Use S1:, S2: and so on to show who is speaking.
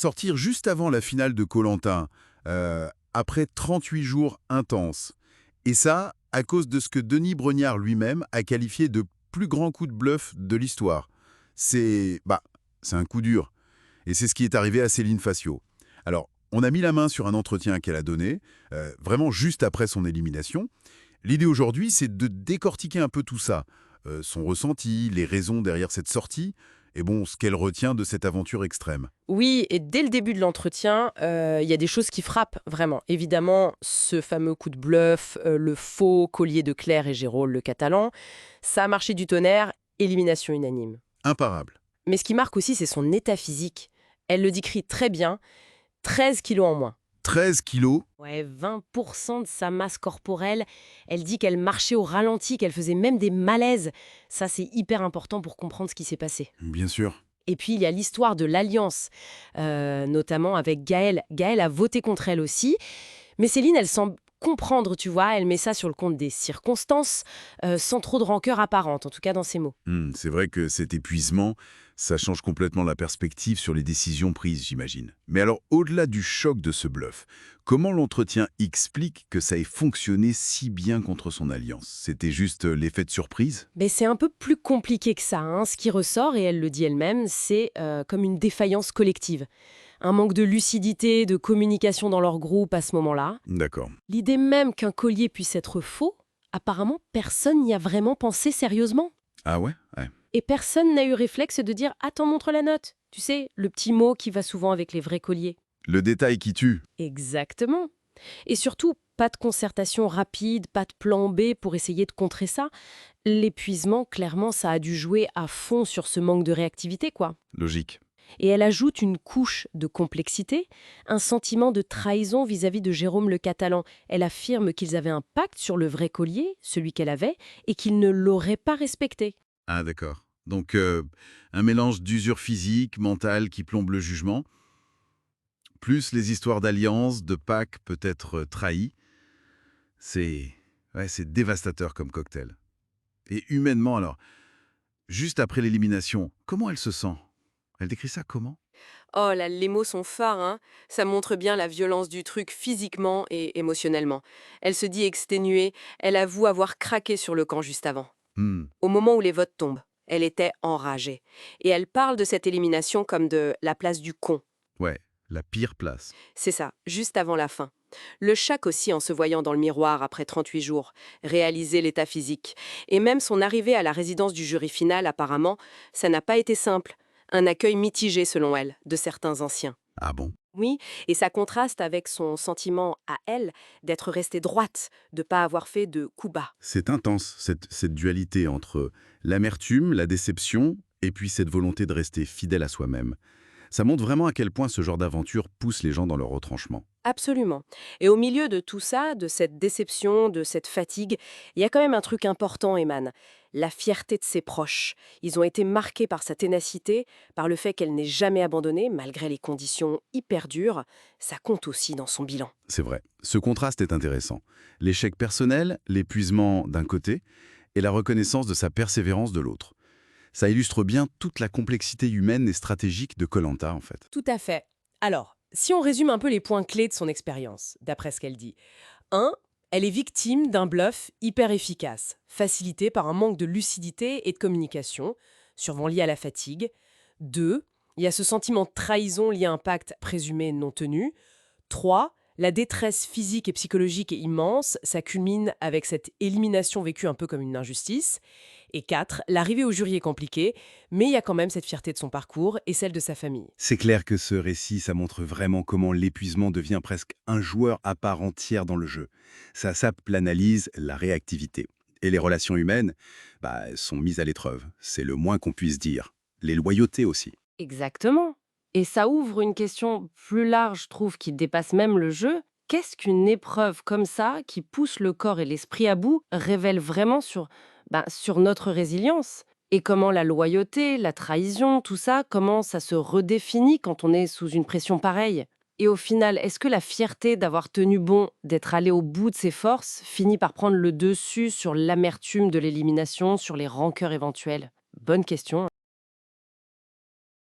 S1: Sortir juste avant la finale de koh après 38 jours intenses. Et ça, à cause de ce que Denis Brognard lui-même a qualifié de plus grand coup de bluff de l'histoire. C'est un coup dur. Et c'est ce qui est arrivé à Céline Facio. Alors, on a mis la main sur un entretien qu'elle a donné, vraiment juste après son élimination. L'idée aujourd'hui, c'est de décortiquer un peu tout ça. Son ressenti, les raisons derrière cette sortie, et bon, ce qu'elle retient de cette aventure extrême.
S2: Oui, et dès le début de l'entretien, il y a des choses qui frappent vraiment. Évidemment, ce fameux coup de bluff, le faux collier de Claire et Gérôme, le Catalan, ça a marché du tonnerre, élimination unanime.
S1: Imparable.
S2: Mais ce qui marque aussi, c'est son état physique. Elle le décrit très bien, 13 kilos en moins.
S1: 13 kilos,
S2: Ouais, 20% de sa masse corporelle. Elle dit qu'elle marchait au ralenti, qu'elle faisait même des malaises. Ça, c'est hyper important pour comprendre ce qui s'est passé.
S1: bien sûr.
S2: Et puis, il y a l'histoire de l'alliance, notamment avec Gaël. Gaël a voté contre elle aussi. Mais Céline, elle semble comprendre, tu vois. Elle met ça sur le compte des circonstances, sans trop de rancœur apparente, en tout cas dans ses mots.
S1: C'est vrai que cet épuisement, ça change complètement la perspective sur les décisions prises, j'imagine. Mais alors, au-delà du choc de ce bluff, comment l'entretien explique que ça ait fonctionné si bien contre son alliance? C'était juste l'effet de surprise?
S2: Mais c'est un peu plus compliqué que ça, hein. Ce qui ressort, et elle le dit elle-même, c'est comme une défaillance collective. Un manque de lucidité, de communication dans leur groupe à ce moment-là.
S1: D'accord.
S2: L'idée même qu'un collier puisse être faux, apparemment, personne n'y a vraiment pensé sérieusement.
S1: Ah ouais? Ouais.
S2: Et personne n'a eu réflexe de dire «Attends, montre la note». Tu sais, le petit mot qui va souvent avec les vrais colliers.
S1: Le détail qui tue.
S2: Exactement. Et surtout, pas de concertation rapide, pas de plan B pour essayer de contrer ça. L'épuisement, clairement, ça a dû jouer à fond sur ce manque de réactivité, quoi.
S1: Logique.
S2: Et elle ajoute une couche de complexité, un sentiment de trahison vis-à-vis de Jérôme le Catalan. Elle affirme qu'ils avaient un pacte sur le vrai collier, celui qu'elle avait, et qu'ils ne l'auraient pas respecté.
S1: Ah d'accord. Donc, un mélange d'usure physique, mentale qui plombe le jugement, plus les histoires d'alliance, de pactes peut-être trahis. C'est c'est dévastateur comme cocktail. Et humainement alors, juste après l'élimination, comment elle se sent? Elle décrit ça comment?
S2: Oh là, les mots sont forts, hein. Ça montre bien la violence du truc physiquement et émotionnellement. Elle se dit exténuée, elle avoue avoir craqué sur le camp juste avant.
S1: Hmm,
S2: Au moment où les votes tombent, elle était enragée. Et elle parle de cette élimination comme de la place du con.
S1: ouais, la pire place.
S2: C'est ça, juste avant la fin. Le choc aussi en se voyant dans le miroir après 38 jours, réaliser l'état physique. Et même son arrivée à la résidence du jury final, apparemment, ça n'a pas été simple. Un accueil mitigé, selon elle, de certains anciens.
S1: Ah bon?
S2: Oui, et ça contraste avec son sentiment à elle d'être restée droite, de pas avoir fait de coups bas.
S1: C'est intense, cette dualité entre l'amertume, la déception, et puis cette volonté de rester fidèle à soi-même. Ça montre vraiment à quel point ce genre d'aventure pousse les gens dans leur retranchement.
S2: Absolument. Et au milieu de tout ça, de cette déception, de cette fatigue, il y a quand même un truc important, Eman. La fierté de ses proches. Ils ont été marqués par sa ténacité, par le fait qu'elle n'ait jamais abandonné, malgré les conditions hyper dures. Ça compte aussi dans son bilan.
S1: C'est vrai. Ce contraste est intéressant. L'échec personnel, l'épuisement d'un côté, et la reconnaissance de sa persévérance de l'autre. Ça illustre bien toute la complexité humaine et stratégique de koh en fait.
S2: Tout à fait. Alors, si on résume un peu les points clés de son expérience, d'après ce qu'elle dit. 1. Elle est victime d'un bluff hyper efficace, facilité par un manque de lucidité et de communication, sûrement lié à la fatigue. 2. Il y a ce sentiment de trahison lié à un pacte présumé non tenu. 3. La détresse physique et psychologique est immense, ça culmine avec cette élimination vécue un peu comme une injustice. Et 4. L'arrivée au jury est compliquée, mais il y a quand même cette fierté de son parcours et celle de sa famille.
S1: C'est clair que ce récit, ça montre vraiment comment l'épuisement devient presque un joueur à part entière dans le jeu. Ça sape l'analyse, la réactivité. Et les relations humaines, sont mises à l'épreuve. C'est le moins qu'on puisse dire. Les loyautés aussi.
S2: Exactement. Et ça ouvre une question plus large, je trouve, qui dépasse même le jeu. Qu'est-ce qu'une épreuve comme ça, qui pousse le corps et l'esprit à bout, révèle vraiment sur notre résilience? Et comment la loyauté, la trahison, tout ça, comment ça se redéfinit quand on est sous une pression pareille? Et au final, est-ce que la fierté d'avoir tenu bon, d'être allé au bout de ses forces, finit par prendre le dessus sur l'amertume de l'élimination, sur les rancœurs éventuelles? Bonne question.